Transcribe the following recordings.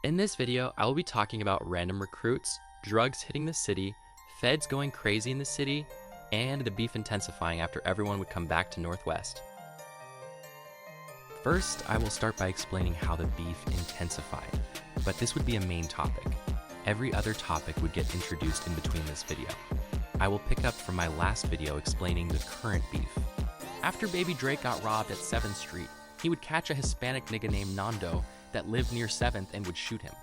In this video, I will be talking about random recruits, drugs hitting the city, feds going crazy in the city, and the beef intensifying after everyone would come back to Northwest. First, I will start by explaining how the beef intensified, but this would be a main topic. Every other topic would get introduced in between this video. I will pick up from my last video explaining the current beef. After Baby Drake got robbed at 7th Street, he would catch a Hispanic nigga named Nando that lived near 7th and would shoot him.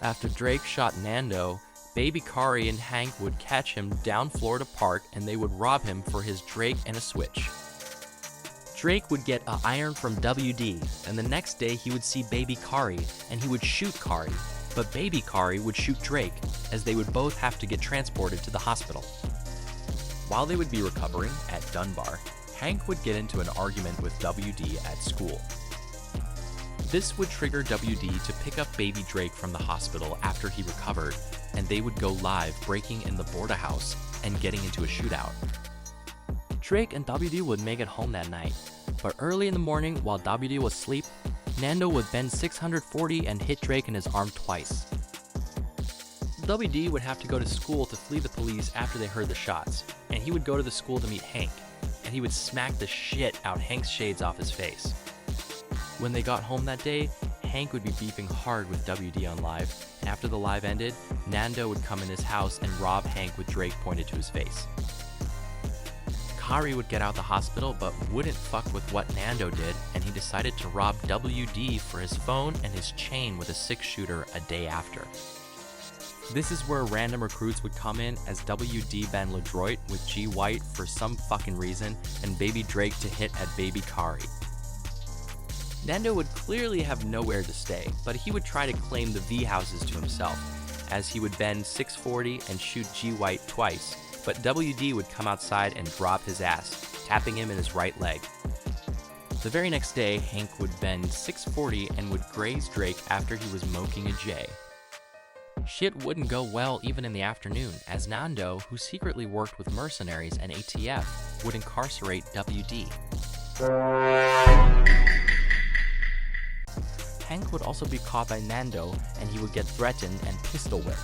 After Drake shot Nando, Baby Kari and Hank would catch him down Florida Park and they would rob him for his Drake and a Switch. Drake would get an iron from WD, and the next day he would see Baby Kari and he would shoot Kari, but Baby Kari would shoot Drake as they would both have to get transported to the hospital. While they would be recovering at Dunbar, Hank would get into an argument with WD at school. This would trigger WD to pick up Baby Drake from the hospital after he recovered, and they would go live breaking in the Borda house and getting into a shootout. Drake and WD would make it home that night, but early in the morning while WD was asleep, Nando would bend 640 and hit Drake in his arm twice. WD would have to go to school to flee the police after they heard the shots, and he would go to the school to meet Hank, and he would smack the shit out Hank's shades off his face. When they got home that day, Hank would be beefing hard with WD on live, and after the live ended, Nando would come in his house and rob Hank with Drake pointed to his face. Kari would get out of the hospital but wouldn't fuck with what Nando did, and he decided to rob WD for his phone and his chain with a 6-shooter a day after. This is where random recruits would come in as WD Ben LeDroit with G White for some fucking reason and Baby Drake to hit at Baby Kari. Nando would clearly have nowhere to stay, but he would try to claim the V houses to himself, as he would bend 640 and shoot G White twice, but WD would come outside and drop his ass, tapping him in his right leg. The very next day, Hank would bend 640 and would graze Drake after he was moking a J. Shit wouldn't go well even in the afternoon, as Nando, who secretly worked with mercenaries and ATF, would incarcerate WD. Hank would also be caught by Nando, and he would get threatened and pistol whipped.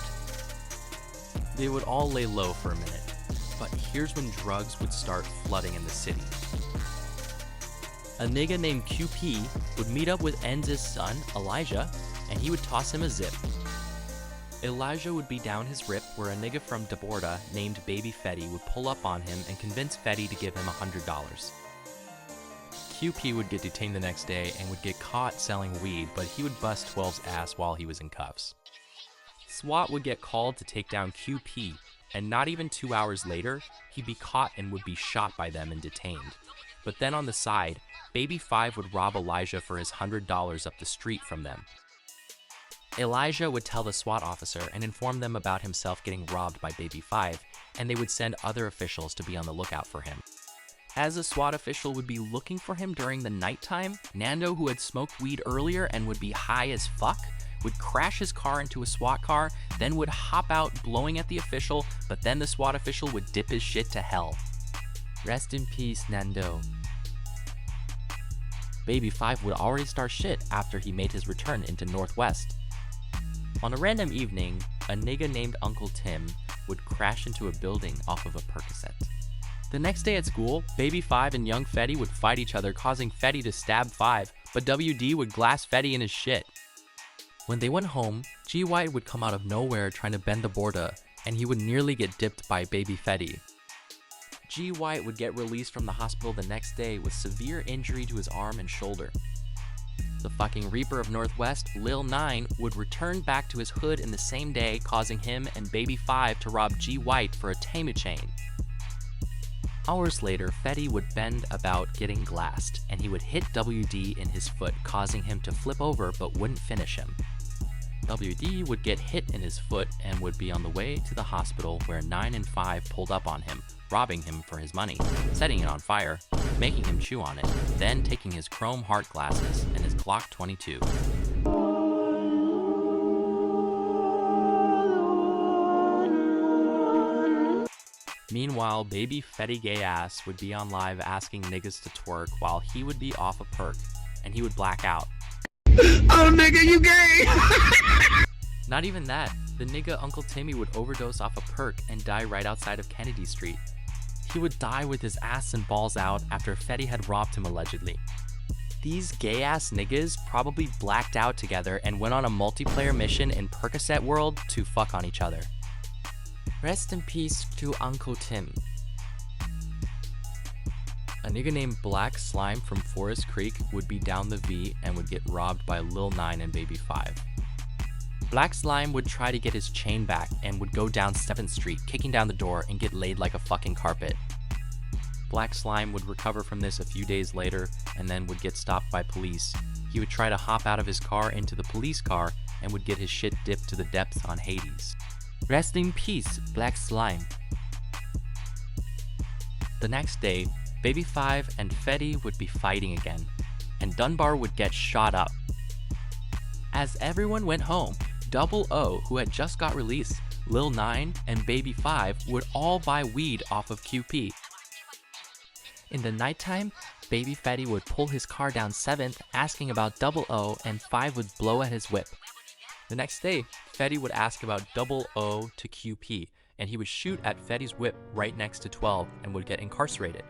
They would all lay low for a minute, but here's when drugs would start flooding in the city. A nigga named QP would meet up with Enz's son, Elijah, and he would toss him a zip. Elijah would be down his rip where a nigga from Borda named Baby Fetty would pull up on him and convince Fetty to give him $100. QP would get detained the next day and would get caught selling weed, but he would bust 12's ass while he was in cuffs. SWAT would get called to take down QP, and not even 2 hours later, he'd be caught and would be shot by them and detained. But then on the side, Baby 5 would rob Elijah for his $100 up the street from them. Elijah would tell the SWAT officer and inform them about himself getting robbed by Baby 5, and they would send other officials to be on the lookout for him. As a SWAT official would be looking for him during the nighttime, Nando, who had smoked weed earlier and would be high as fuck, would crash his car into a SWAT car, then would hop out blowing at the official, but then the SWAT official would dip his shit to hell. Rest in peace, Nando. Baby 5 would already start shit after he made his return into Northwest. On a random evening, a nigga named Uncle Tim would crash into a building off of a Percocet. The next day at school, Baby 5 and young Fetty would fight each other, causing Fetty to stab 5, but WD would glass Fetty in his shit. When they went home, G White would come out of nowhere trying to bend the Borda, and he would nearly get dipped by Baby Fetty. G White would get released from the hospital the next day with severe injury to his arm and shoulder. The fucking Reaper of Northwest, Lil 9, would return back to his hood in the same day, causing him and Baby 5 to rob G White for a Tamu chain. Hours later, Fetty would bend about getting glassed, and he would hit WD in his foot, causing him to flip over but wouldn't finish him. WD would get hit in his foot and would be on the way to the hospital where 9 and 5 pulled up on him, robbing him for his money, setting it on fire, making him chew on it, then taking his chrome heart glasses and his Glock 22. Meanwhile, Baby Fetty Gay Ass would be on live asking niggas to twerk while he would be off a perk, and he would black out. Oh, nigga, you gay. Not even that, the nigga Uncle Timmy would overdose off a perk and die right outside of Kennedy Street. He would die with his ass and balls out after Fetty had robbed him allegedly. These gay-ass niggas probably blacked out together and went on a multiplayer mission in Percocet World to fuck on each other. Rest in peace to Uncle Tim. A nigga named Black Slime from Forest Creek would be down the V and would get robbed by Lil 9 and Baby 5. Black Slime would try to get his chain back and would go down 7th Street, kicking down the door and get laid like a fucking carpet. Black Slime would recover from this a few days later and then would get stopped by police. He would try to hop out of his car into the police car and would get his shit dipped to the depths on Hades. Rest in peace, Black Slime. The next day, Baby 5 and Fetty would be fighting again, and Dunbar would get shot up. As everyone went home, Double O, who had just got released, Lil 9, and Baby 5 would all buy weed off of QP. In the nighttime, Baby Fetty would pull his car down 7th asking about Double O, and 5 would blow at his whip. The next day, Fetty would ask about Double O to QP, and he would shoot at Fetty's whip right next to 12 and would get incarcerated.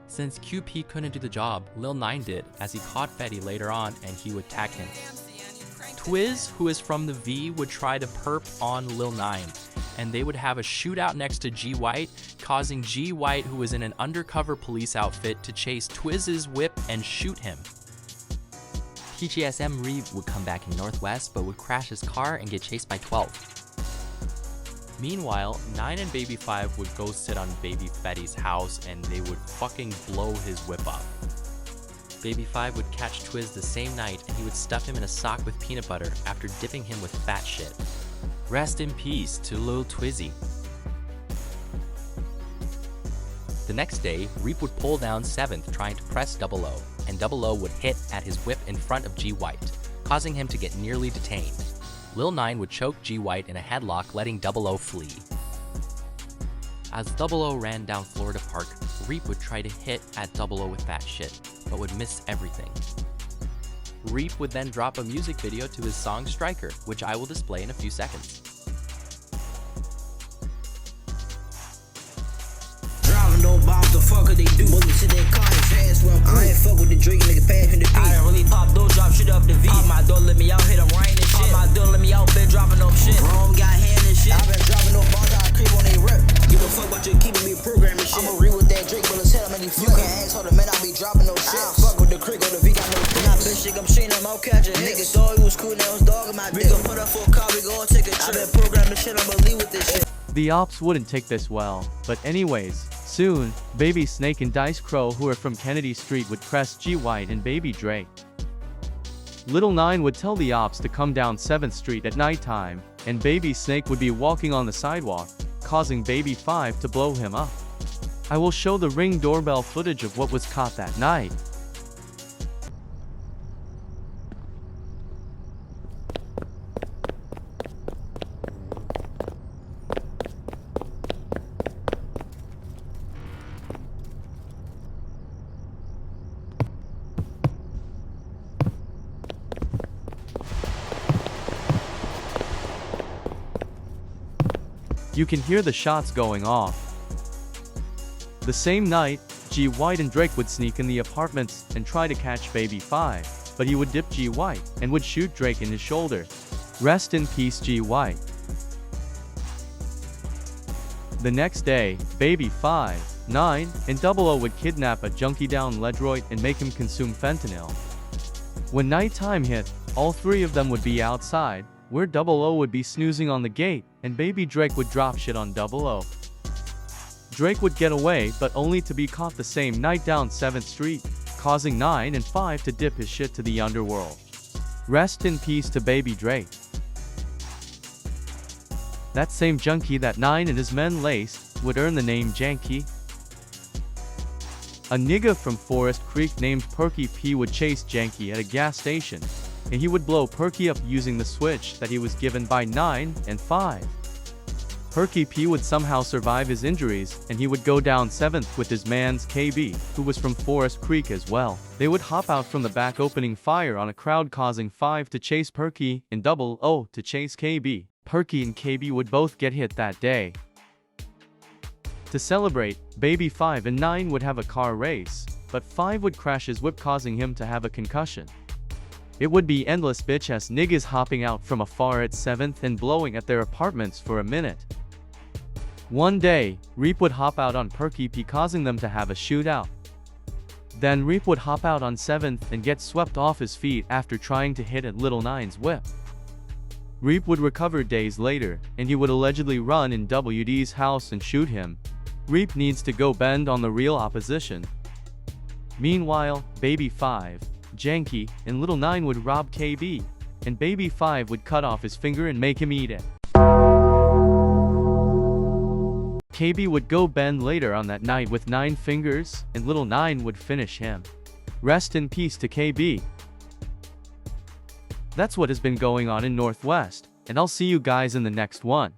Since QP couldn't do the job, Lil 9 did, as he caught Fetty later on and he would tag him. Twiz, who is from the V, would try to perp on Lil 9, and they would have a shootout next to G White, causing G White, who was in an undercover police outfit, to chase Twiz's whip and shoot him. TGSM Reeve would come back in Northwest but would crash his car and get chased by 12. Meanwhile, 9 and Baby 5 would go sit on Baby Fetty's house and they would fucking blow his whip up. Baby 5 would catch Twiz the same night and he would stuff him in a sock with peanut butter after dipping him with fat shit. Rest in peace to Lil Twizzy. The next day, Reap would pull down 7th trying to press Double O, and Double O would hit at his whip in front of G White, causing him to get nearly detained. Lil 9 would choke G White in a headlock, letting Double O flee. As Double O ran down Florida Park, Reap would try to hit at Double O with that shit, but would miss everything. Reap would then drop a music video to his song Striker, which I will display in a few seconds. Driving no bombs, the fuck they do. Bullets in their car, his ass well. I ain't fuck with the drink, nigga, pass me the beat. I done really pop, door drop shit up the V. Pop my door, let me out, hit them rain and shit. Pop my door, let me out, been dropping no shit. Rome got hand and shit. I been dropping no bombs, I creep on they rep. Give a fuck about you keeping me programming shit. I'ma read with that Drake, but let's hit him and he flip. You can't ask all the men, I be dropping no shit. I fuck with the creek or the V, got no shit. Nah, bitch, shit, I'm shooting them, I'll catch a nigga. Thought he was cool, now it's dog in my dick. We gon' put up for a car, we gon' take a trip. I been programming shit, I'ma leave with this shit. The ops wouldn't take this well, but anyways, soon, Baby Snake and Dice Crow, who are from Kennedy Street, would press G White and Baby Drake. Little 9 would tell the ops to come down 7th Street at nighttime, and Baby Snake would be walking on the sidewalk, causing Baby 5 to blow him up. I will show the Ring doorbell footage of what was caught that night. You can hear the shots going off. The same night, G White and Drake would sneak in the apartments and try to catch Baby 5, but he would dip G White and would shoot Drake in his shoulder. Rest in peace, G White. The next day, Baby 5, 9, and Double O would kidnap a junkie down Ledroit and make him consume fentanyl. When nighttime hit, all three of them would be outside, where Double O would be snoozing on the gate, and Baby Drake would drop shit on Double O. Drake would get away, but only to be caught the same night down 7th Street, causing 9 and 5 to dip his shit to the underworld. Rest in peace to Baby Drake. That same junkie that 9 and his men laced would earn the name Janky. A nigga from Forest Creek named Perky P would chase Janky at a gas station, and he would blow Perky up using the switch that he was given by 9 and 5. Perky P would somehow survive his injuries, and he would go down 7th with his mans KB, who was from Forest Creek as well. They would hop out from the back opening fire on a crowd, causing 5 to chase Perky and 00 to chase KB. Perky and KB would both get hit that day. To celebrate, Baby 5 and 9 would have a car race, but 5 would crash his whip, causing him to have a concussion. It would be endless bitch ass niggas hopping out from afar at 7th and blowing at their apartments for a minute. One day, Reap would hop out on Perky P, causing them to have a shootout. Then Reap would hop out on 7th and get swept off his feet after trying to hit at Little Nine's whip. Reap would recover days later, and he would allegedly run in WD's house and shoot him. Reap needs to go bend on the real opposition. Meanwhile, Baby 5, Janky, and Little Nine would rob KB, and Baby 5 would cut off his finger and make him eat it. KB would go bend later on that night with 9 fingers, and Little Nine would finish him. Rest in peace to KB. That's what has been going on in Northwest, and I'll see you guys in the next one.